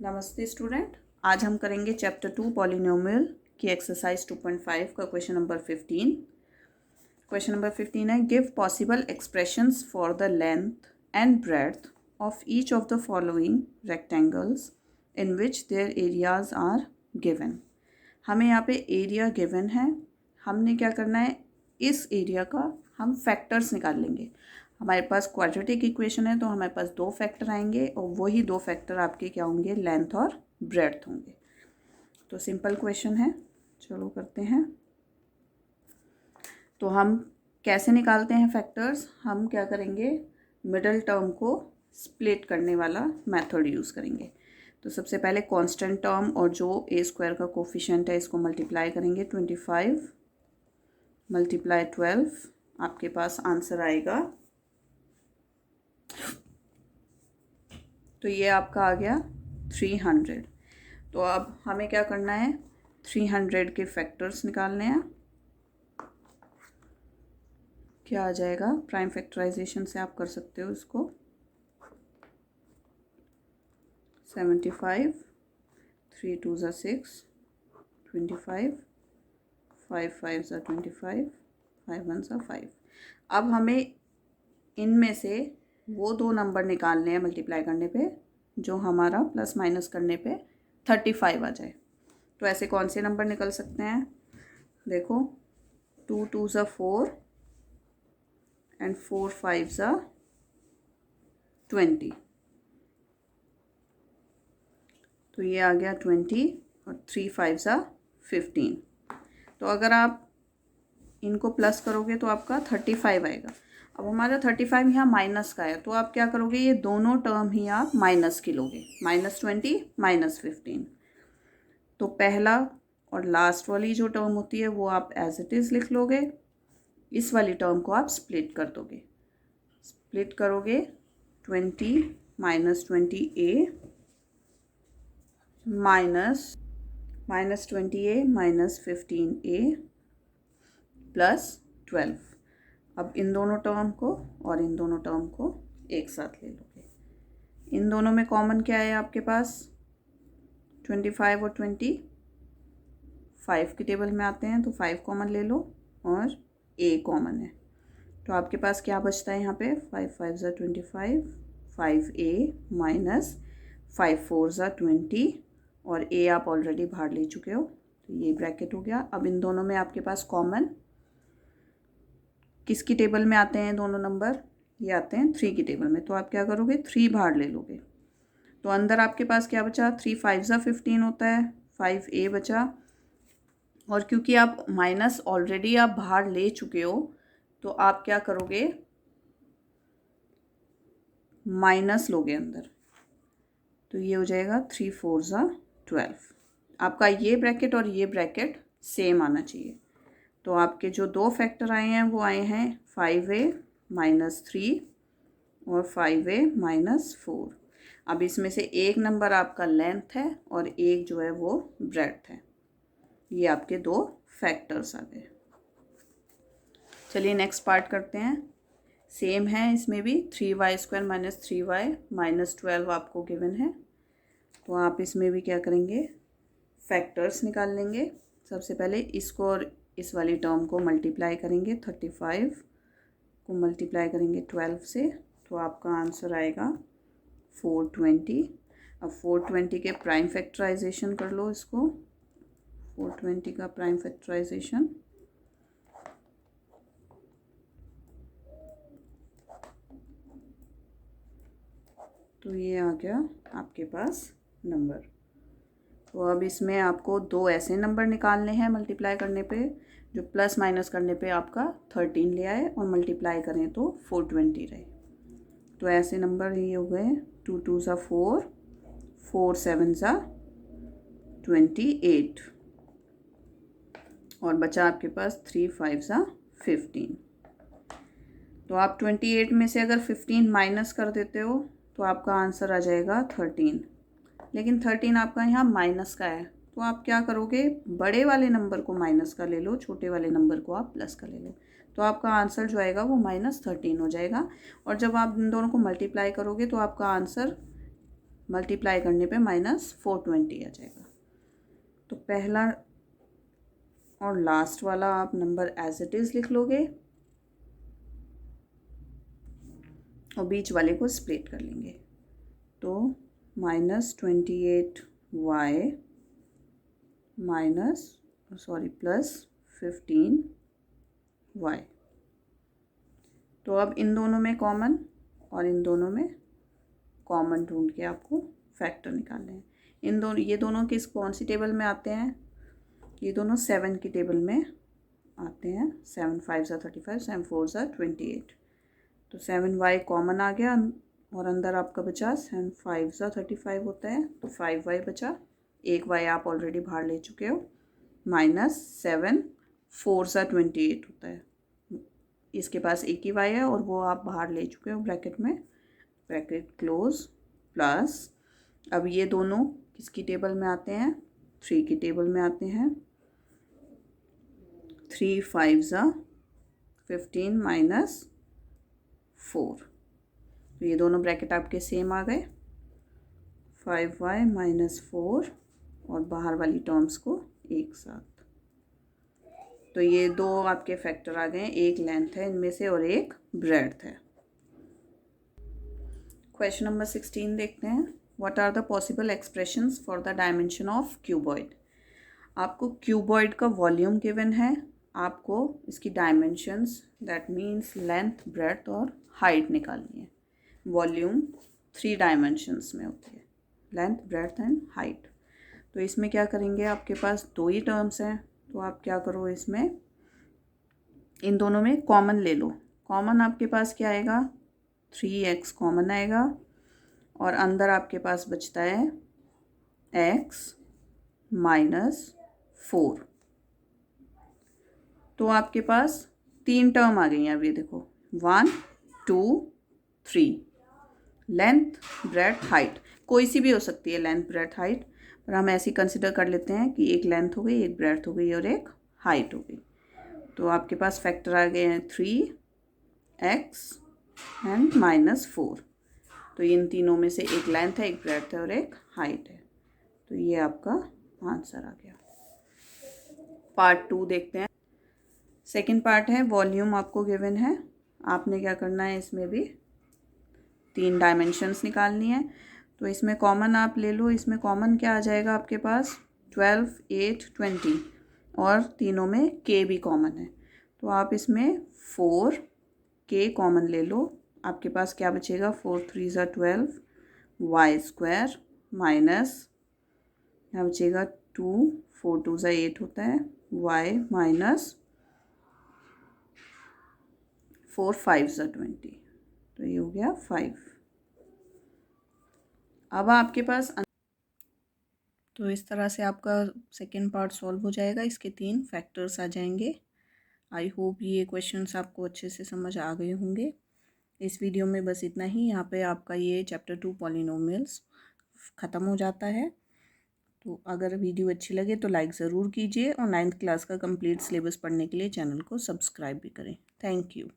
नमस्ते स्टूडेंट। आज हम करेंगे चैप्टर 2 पॉलिनोमियल की एक्सरसाइज 2.5 का क्वेश्चन नंबर 15। क्वेश्चन नंबर 15 है, give possible expressions for the length and breadth of each of the following rectangles in which their areas are given. हमें यहाँ पे एरिया गिवन है, हमने क्या करना है, इस एरिया का हम फैक्टर्स निकाल लेंगे। हमारे पास क्वाड्रेटिक इक्वेशन है तो हमारे पास दो फैक्टर आएंगे और वही दो फैक्टर आपके क्या होंगे, लेंथ और ब्रेड्थ होंगे। तो सिंपल क्वेश्चन है, चलो करते हैं। तो हम कैसे निकालते हैं फैक्टर्स, हम क्या करेंगे, मिडल टर्म को स्प्लिट करने वाला मेथड यूज़ करेंगे। तो सबसे पहले कांस्टेंट टर्म और जो ए स्क्वायर का कोफिशिएंट है इसको मल्टीप्लाई करेंगे। 25 मल्टीप्लाई 12, आपके पास आंसर आएगा, तो ये आपका आ गया 300। तो अब हमें क्या करना है, 300 के फैक्टर्स निकालने हैं। क्या आ जाएगा, प्राइम फैक्टराइजेशन से आप कर सकते हो इसको। 75, 3 2 ज़ा 6, 25, 5 5 ज़ा 25, 5 1 ज़ा 5। अब हमें इनमें से वो दो नंबर निकालने हैं मल्टीप्लाई करने पे जो हमारा प्लस माइनस करने पे 35 आ जाए। तो ऐसे कौन से नंबर निकल सकते हैं, देखो, 2 2 ज़ा 4 एंड 4 5 ज़ा 20। तो ये आ गया 20 और 3 5 ज़ा 15। तो अगर आप इनको प्लस करोगे तो आपका 35 आएगा। अब हमारा 35 यहाँ माइनस का है तो आप क्या करोगे, ये दोनों टर्म ही आप माइनस की लोगे, -20 -15। तो पहला और लास्ट वाली जो टर्म होती है वो आप एज इट इज़ लिख लोगे, इस वाली टर्म को आप स्प्लिट कर दोगे। स्प्लिट करोगे 20 -20a -20a -15a प्लस 12। अब इन दोनों टर्म को और इन दोनों टर्म को एक साथ ले लोगे। इन दोनों में कॉमन क्या है आपके पास, 25 और 20 5 की टेबल में आते हैं तो 5 कॉमन ले लो और a कॉमन है। तो आपके पास क्या बचता है यहाँ पे, 5 5 ज़ा 25, 5a माइनस 5 4 ज़ा 20 और a आप ऑलरेडी बाहर ले चुके हो तो ये ब्रैकेट हो गया। अब इन दोनों में आपके पास कॉमन किसकी टेबल में आते हैं दोनों नंबर, ये आते हैं 3 की टेबल में। तो आप क्या करोगे, 3 बाहर ले लोगे। तो अंदर आपके पास क्या बचा, 3 5 ज़ा 15 होता है, 5a बचा। और क्योंकि आप माइनस ऑलरेडी आप बाहर ले चुके हो तो आप क्या करोगे, माइनस लोगे अंदर। तो ये हो जाएगा 3 4 ज़ा 12। आपका ये ब्रैकेट और ये ब्रैकेट सेम आना चाहिए। तो आपके जो दो फैक्टर आए हैं वो आए हैं 5a -3 और 5a -4। अब इसमें से एक नंबर आपका लेंथ है और एक जो है वो ब्रेड्थ है। ये आपके दो फैक्टर्स आ गए। चलिए नेक्स्ट पार्ट करते हैं। सेम है इसमें भी, 3y² - 3y -12 आपको गिवन है। तो आप इसमें भी क्या करेंगे, फैक्टर्स निकाल लेंगे। सबसे पहले इसको और इस वाली टर्म को मल्टीप्लाई करेंगे, 35 को मल्टीप्लाई करेंगे 12 से तो आपका आंसर आएगा 420। अब 420 के प्राइम फैक्टराइजेशन कर लो इसको, 420 का प्राइम फैक्टराइजेशन, तो ये आ गया आपके पास नंबर। तो अब इसमें आपको दो ऐसे नंबर निकालने हैं मल्टीप्लाई करने पे जो प्लस माइनस करने पे आपका 13 ले आए और मल्टीप्लाई करें तो 420 रहे। तो ऐसे नंबर ये हो गए, 2 2 ज़ा 4, 4 7 ज़ा 28 और बचा आपके पास 3 5 ज़ा 15। तो आप 28 में से अगर 15 माइनस कर देते हो तो आपका आंसर आ जाएगा 13। लेकिन 13 आपका यहाँ माइनस का है तो आप क्या करोगे, बड़े वाले नंबर को माइनस का ले लो, छोटे वाले नंबर को आप प्लस का ले लो। तो आपका आंसर जो आएगा वो -13 हो जाएगा। और जब आप इन दोनों को मल्टीप्लाई करोगे तो आपका आंसर मल्टीप्लाई करने पे -420 आ जाएगा। तो पहला और लास्ट वाला आप नंबर एज इट इज़ लिख लोगे और बीच वाले को स्प्लिट कर लेंगे। तो -28y +15y। तो अब इन दोनों में कॉमन और इन दोनों में कॉमन ढूंढ के आपको फैक्टर निकालने हैं। ये दोनों किस कौन सी टेबल में आते हैं? ये दोनों 7 की टेबल में आते हैं। 7 5 ज़ा 35, 7 4 ज़ा 28। तो 7y कॉमन आ गया और अंदर आपका बचा 7 5 ज़ा 35 होता है, तो 5y बचा। एक y आप ऑलरेडी बाहर ले चुके हो, -7 4 ज़ा 28 होता है। इसके पास एक ही y है और वो आप बाहर ले चुके हो ब्रैकेट में, ब्रैकेट क्लोज, प्लस अब ये दोनों किसकी टेबल में आते हैं? 3 की टेबल में आते हैं। 3 5 ज़ा 15 -4। तो ये दोनों ब्रैकेट आपके सेम आ गए। 5y -4 और बाहर वाली टर्म्स को एक साथ। तो ये दो आपके फैक्टर आ गए, एक लेंथ है इनमें से और एक ब्रेड्थ है। क्वेश्चन नंबर 16 देखते हैं। What are the possible expressions for the dimension of cuboid. आपको क्यूबॉइड का वॉल्यूम गिवन है, आपको इसकी dimensions that means length, breadth और हाइट निकालनी है। वॉल्यूम 3 डायमेंशंस में होती है, लेंथ, ब्रेड्थ एंड हाइट। तो इसमें क्या करेंगे, आपके पास दो ही टर्म्स हैं, तो आप क्या करो, इसमें इन दोनों में कॉमन ले लो। कॉमन आपके पास क्या आएगा? 3x कॉमन आएगा और अंदर आपके पास बचता है x -4। तो आपके पास 3 टर्म आ गई हैं। अब ये देखो 1 2 3, लेंथ, ब्रेड्थ, हाइट। कोई सी भी हो सकती है लेंथ, ब्रेड्थ, हाइट, पर हम ऐसे कंसिडर कर लेते हैं कि एक लेंथ हो गई, एक ब्रेड्थ हो गई और एक हाइट हो गई। तो आपके पास फैक्टर आ गए हैं 3x एंड -4। तो इन तीनों में से एक लेंथ है, एक ब्रेड्थ है और एक हाइट है। तो ये आपका आंसर आ गया। पार्ट 2 देखते हैं। सेकंड पार्ट है, वॉल्यूम आपको गिवन है, आपने क्या करना है, इसमें भी 3 डायमेंशंस निकालनी है। तो इसमें कॉमन आप ले लो। इसमें कॉमन क्या आ जाएगा आपके पास? 12 8 20 और तीनों में k भी कॉमन है। तो आप इसमें 4k कॉमन ले लो। आपके पास क्या बचेगा? 4 3 ज़ा 12 y² माइनस क्या बचेगा? 2 4 2 ज़ा 8 होता है y माइनस 4 5 ज़ा 20। तो ये हो गया 5। अब आपके पास तो इस तरह से आपका सेकेंड पार्ट सॉल्व हो जाएगा। इसके 3 फैक्टर्स आ जाएंगे। आई होप ये क्वेश्चंस आपको अच्छे से समझ आ गए होंगे। इस वीडियो में बस इतना ही। यहाँ पे आपका ये चैप्टर 2 पॉलिनोमियल्स ख़त्म हो जाता है। तो अगर वीडियो अच्छी लगे तो लाइक ज़रूर कीजिए और 9th क्लास का कंप्लीट सिलेबस पढ़ने के लिए चैनल को सब्सक्राइब भी करें। Thank you.